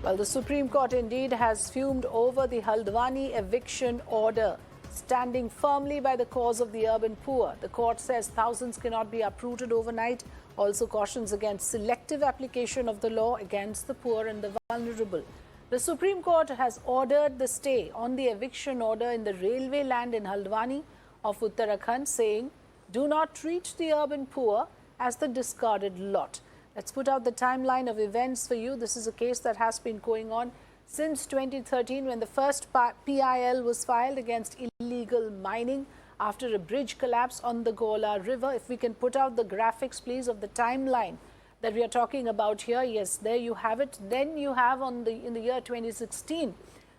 Well, the Supreme Court indeed has fumed over the Haldwani eviction order, standing firmly by the cause of the urban poor. The court says thousands cannot be uprooted overnight, also cautions against selective application of the law against the poor and the vulnerable. The Supreme Court has ordered the stay on the eviction order in the railway land in Haldwani of Uttarakhand, saying, do not treat the urban poor as the discarded lot. Let's put out the timeline of events for you. This is a case that has been going on since 2013 when the first PIL was filed against illegal mining after a bridge collapse on the Gola River. If we can put out the graphics, please, of the timeline that we are talking about here. Yes, there you have it. Then you have in the year 2016,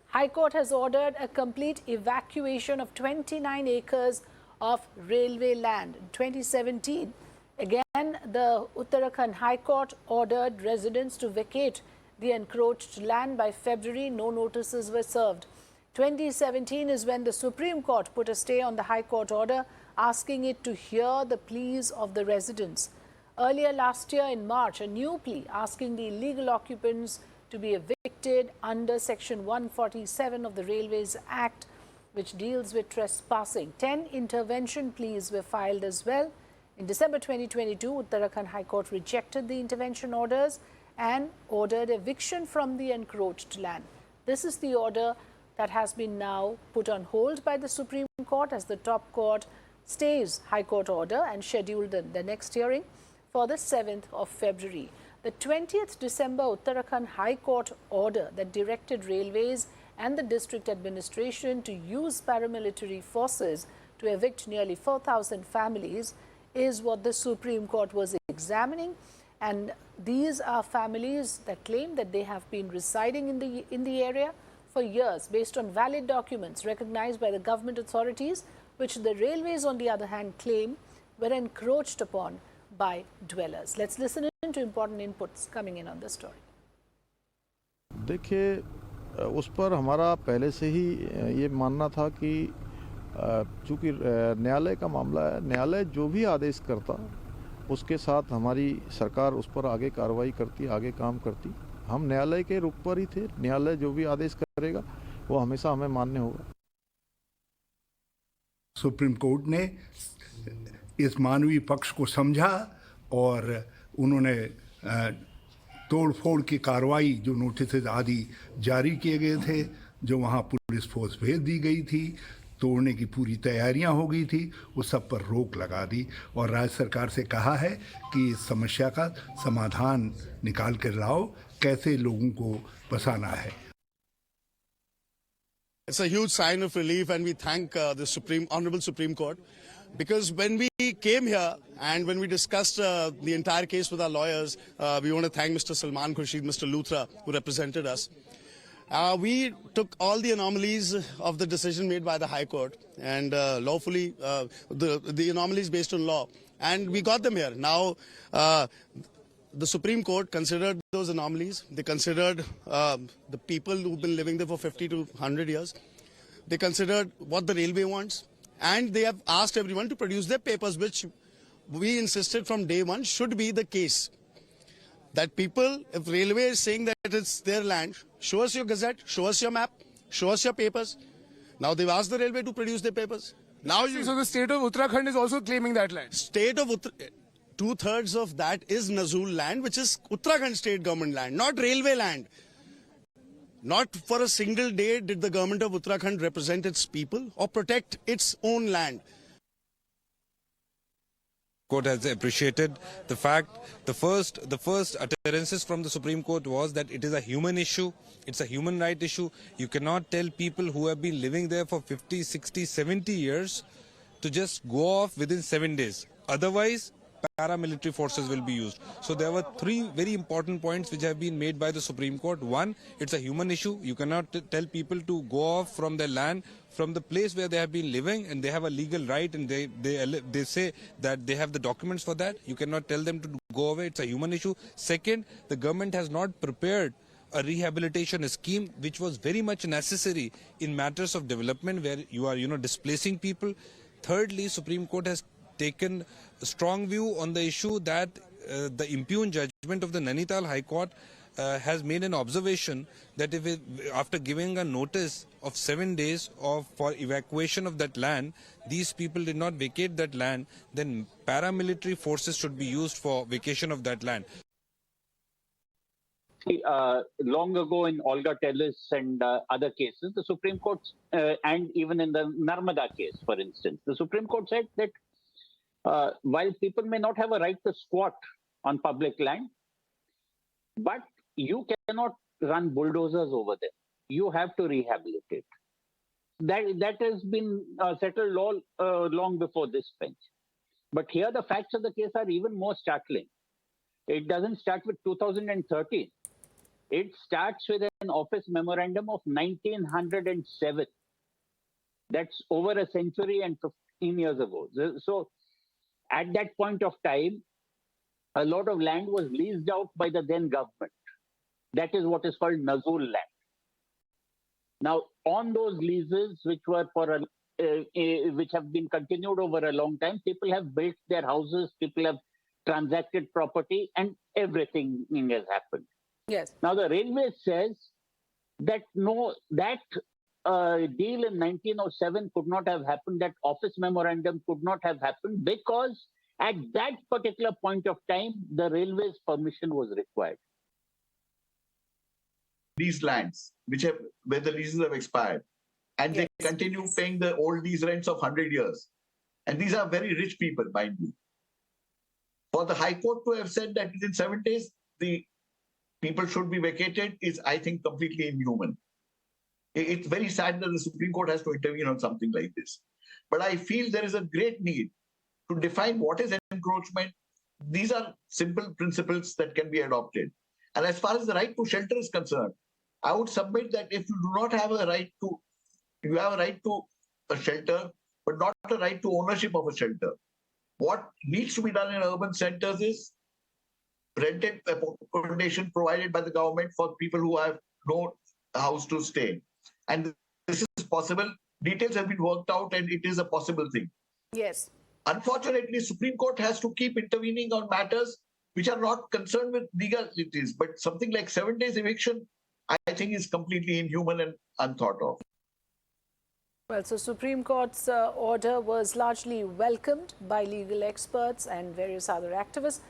High Court has ordered a complete evacuation of 29 acres of railway land. In 2017, again, the Uttarakhand High Court ordered residents to vacate the encroached land by February. No notices were served. 2017 is when the Supreme Court put a stay on the High Court order, asking it to hear the pleas of the residents. Earlier last year in March, a new plea asking the illegal occupants to be evicted under Section 147 of the Railways Act, which deals with trespassing. 10 intervention pleas were filed as well. In December 2022, Uttarakhand High Court rejected the intervention orders and ordered eviction from the encroached land. This is the order that has been now put on hold by the Supreme Court as the top court stays High Court order and scheduled the next hearing for the 7th of February. The 20th December Uttarakhand High Court order that directed railways and the district administration to use paramilitary forces to evict nearly 4,000 families is what the Supreme Court was examining, and these are families that claim that they have been residing in the area for years based on valid documents recognized by the government authorities, which the railways on the other hand claim were encroached upon by dwellers. Let's listen in to important inputs coming in on this story. देखिए, उस पर हमारा पहले से ही ये मानना था कि चूँकि न्यायालय का मामला है, न्यायालय जो भी आदेश करता उसके साथ हमारी सरकार उस पर आगे कार्रवाई करती, आगे काम करती। हम न्यायालय के रुख पर ही थे। न्यायालय जो भी आदेश करेगा वो हमेशा हमें मान्य होगा। सुप्रीम कोर्ट ने इस मानवीय पक्ष को समझा और उन्होंने तोड़फोड़ की कार्रवाई, जो नोटिस आदि जारी किए गए थे, जो वहाँ पुलिस फोर्स भेज दी गई थी, तोड़ने की पूरी तैयारियां हो गई थी, उस सब पर रोक लगा दी और राज्य सरकार से कहा है कि इस समस्या का समाधान निकाल कर लाओ, कैसे लोगों को बसाना है। It's a huge sign of relief and we thank the Honorable Supreme Court, because when we came here and when we discussed the entire case with our lawyers, we want to thank Mr. Salman Khurshid, Mr. Luthra, who represented us. We took all the anomalies of the decision made by the High Court and lawfully the anomalies based on law, and we got them here. Now the Supreme Court considered those anomalies. They considered the people who've been living there for 50 to 100 years. They considered what the railway wants, and they have asked everyone to produce their papers, which we insisted from day one should be the case. That people, if railway is saying that it's their land, show us your gazette, show us your map, show us your papers. Now they've asked the railway to produce their papers. Now so the state of Uttarakhand is also claiming that land. State of two-thirds of that is Nazul land, which is Uttarakhand state government land, not railway land. Not for a single day did the government of Uttarakhand represent its people or protect its own land. Court has appreciated the fact the first utterances from the Supreme Court was that it is a human issue, it's a human right issue. You cannot tell people who have been living there for 50, 60, 70 years to just go off within 7 days. Otherwise, paramilitary forces will be used. So there were three very important points which have been made by the Supreme Court. One, it's a human issue. You cannot tell people to go off from their land, from the place where they have been living, and they have a legal right, and they say that they have the documents for that. You cannot tell them to go away. It's a human issue. Second, the government has not prepared a rehabilitation scheme which was very much necessary in matters of development where you are displacing people. Thirdly, Supreme Court has taken a strong view on the issue that the impugned judgment of the Nainital High Court has made an observation that if after giving a notice of 7 days for evacuation of that land, these people did not vacate that land, then paramilitary forces should be used for vacation of that land. Long ago in Olga Tellis and other cases, the Supreme Court, and even in the Narmada case, for instance, the Supreme Court said that while people may not have a right to squat on public land, but you cannot run bulldozers over them. You have to rehabilitate. That has been settled long before this bench. But here the facts of the case are even more startling. It doesn't start with 2013. It starts with an office memorandum of 1907. That's over a century and 15 years ago. So at that point of time, a lot of land was leased out by the then government. That is what is called Nazul land. Now, on those leases, which were which have been continued over a long time, people have built their houses, people have transacted property, and everything has happened. Yes. Now, the railway says that that deal in 1907 could not have happened, that office memorandum could not have happened because at that particular point of time, the railway's permission was required. These lands, where the leases have expired, and they continue paying the old lease rents of 100 years. And these are very rich people, mind you. For the High Court to have said that within 7 days, the people should be vacated is, I think, completely inhuman. It's very sad that the Supreme Court has to intervene on something like this. But I feel there is a great need to define what is encroachment. These are simple principles that can be adopted. And as far as the right to shelter is concerned, I would submit that if you do not have a right to, you have a right to a shelter, but not a right to ownership of a shelter. What needs to be done in urban centers is rented accommodation provided by the government for people who have no house to stay. And this is possible. Details have been worked out and it is a possible thing. Yes. Unfortunately, Supreme Court has to keep intervening on matters which are not concerned with legalities, but something like 7 days eviction, I think is completely inhuman and unthought of. Well, so Supreme Court's order was largely welcomed by legal experts and various other activists.